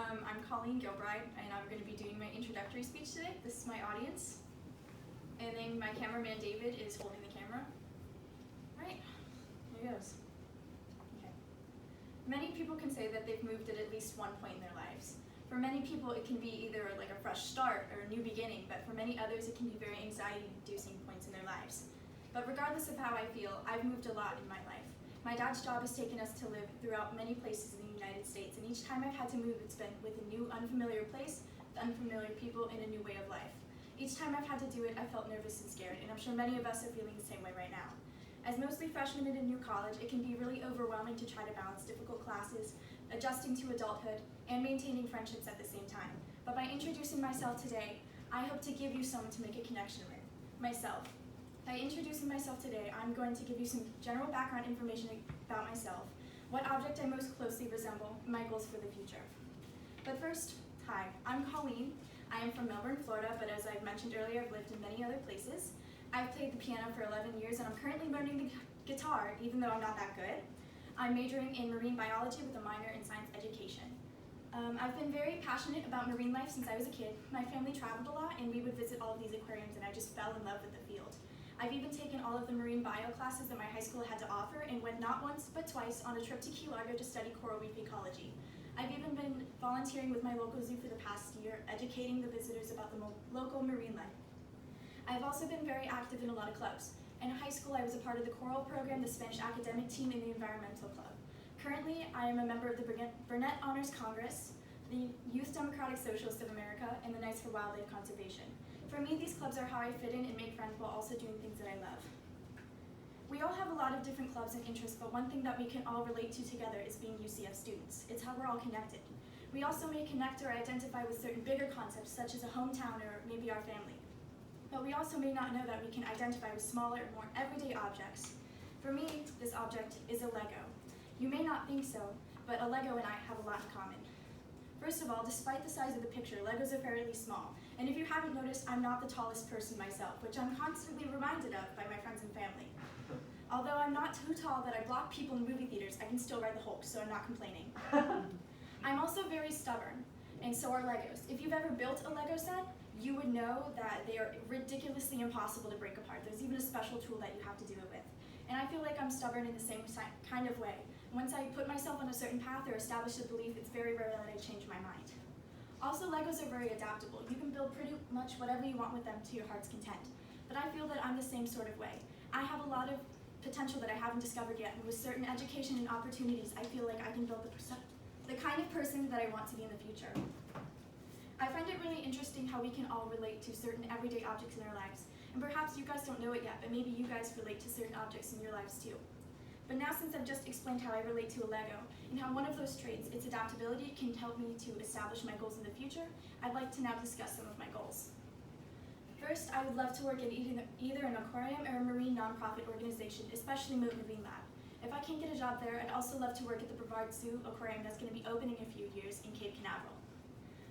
I'm Colleen Gilbride, and I'm going to be doing my introductory speech today. This is my audience. And then my cameraman David is holding the camera. All right, here goes. Okay. Many people can say that they've moved at least one point in their lives. For many people, it can be either like a fresh start or a new beginning, but for many others, it can be very anxiety-inducing points in their lives. But regardless of how I feel, I've moved a lot in my life. My dad's job has taken us to live throughout many places in the United States, and each time I've had to move, it's been with a new, unfamiliar place, with unfamiliar people, and a new way of life. Each time I've had to do it, I felt nervous and scared, and I'm sure many of us are feeling the same way right now. As mostly freshmen in a new college, it can be really overwhelming to try to balance difficult classes, adjusting to adulthood, and maintaining friendships at the same time. But by introducing myself today, I hope to give you someone to make a connection with, myself. By introducing myself today, I'm going to give you some general background information about myself, what object I most closely resemble, and my goals for the future. But first, hi, I'm Colleen. I am from Melbourne, Florida, but as I've mentioned earlier, I've lived in many other places. I've played the piano for 11 years, and I'm currently learning the guitar, even though I'm not that good. I'm majoring in marine biology with a minor in science education. I've been very passionate about marine life since I was a kid. My family traveled a lot, and we would visit all of these aquariums, and I just fell in love with the field. I've even taken all of the marine bio classes that my high school had to offer and went not once but twice on a trip to Key Largo to study coral reef ecology. I've even been volunteering with my local zoo for the past year, educating the visitors about the local marine life. I've also been very active in a lot of clubs. In high school, I was a part of the choral program, the Spanish academic team, and the environmental club. Currently, I am a member of the Burnett Honors Congress, the Youth Democratic Socialists of America, and the Knights for Wildlife Conservation. For me, these clubs are how I fit in and make friends while also doing things that I love. We all have a lot of different clubs and interests, but one thing that we can all relate to together is being UCF students. It's how we're all connected. We also may connect or identify with certain bigger concepts, such as a hometown or maybe our family. But we also may not know that we can identify with smaller, more everyday objects. For me, this object is a Lego. You may not think so, but a Lego and I have a lot in common. First of all, despite the size of the picture, Legos are fairly small. And if you haven't noticed, I'm not the tallest person myself, which I'm constantly reminded of by my friends and family. Although I'm not too tall that I block people in movie theaters, I can still ride the Hulk, so I'm not complaining. I'm also very stubborn, and so are Legos. If you've ever built a Lego set, you would know that they are ridiculously impossible to break apart. There's even a special tool that you have to do it with. And I feel like I'm stubborn in the same kind of way. Once I put myself on a certain path or establish a belief, it's very rare that I change my mind. Also, Legos are very adaptable. You can build pretty much whatever you want with them to your heart's content. But I feel that I'm the same sort of way. I have a lot of potential that I haven't discovered yet, and with certain education and opportunities, I feel like I can build the kind of person that I want to be in the future. I find it really interesting how we can all relate to certain everyday objects in our lives. And perhaps you guys don't know it yet, but maybe you guys relate to certain objects in your lives too. But now, since I've just explained how I relate to a Lego, and how one of those traits, its adaptability, can help me to establish my goals in the future, I'd like to now discuss some of my goals. First, I would love to work in either an aquarium or a marine nonprofit organization, especially Marine Lab. If I can't get a job there, I'd also love to work at the Brevard Zoo Aquarium that's going to be opening in a few years in Cape Canaveral.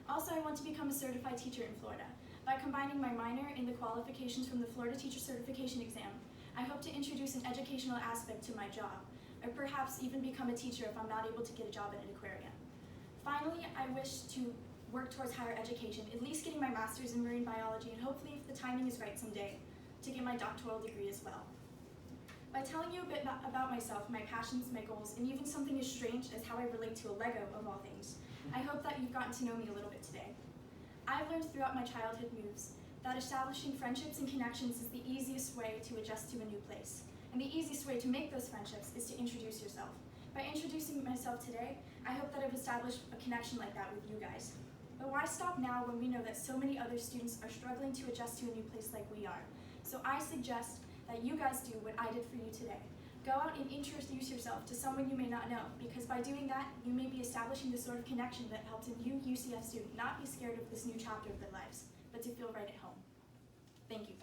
Also, I want to become a certified teacher in Florida. By combining my minor in the qualifications from the Florida Teacher Certification Exam, I hope to introduce an educational aspect to my job, or perhaps even become a teacher if I'm not able to get a job at an aquarium. Finally, I wish to work towards higher education, at least getting my master's in marine biology, and hopefully, if the timing is right someday, to get my doctoral degree as well. By telling you a bit about myself, my passions, my goals, and even something as strange as how I relate to a Lego of all things, I hope that you've gotten to know me a little bit today. I've learned throughout my childhood moves that establishing friendships and connections is the easiest way to adjust to a new place. And the easiest way to make those friendships is to introduce yourself. By introducing myself today, I hope that I've established a connection like that with you guys. But why stop now when we know that so many other students are struggling to adjust to a new place like we are? So I suggest that you guys do what I did for you today. Go out and introduce yourself to someone you may not know, because by doing that, you may be establishing the sort of connection that helps a new UCF student not be scared of this new chapter of their lives, but to feel right at home. Thank you.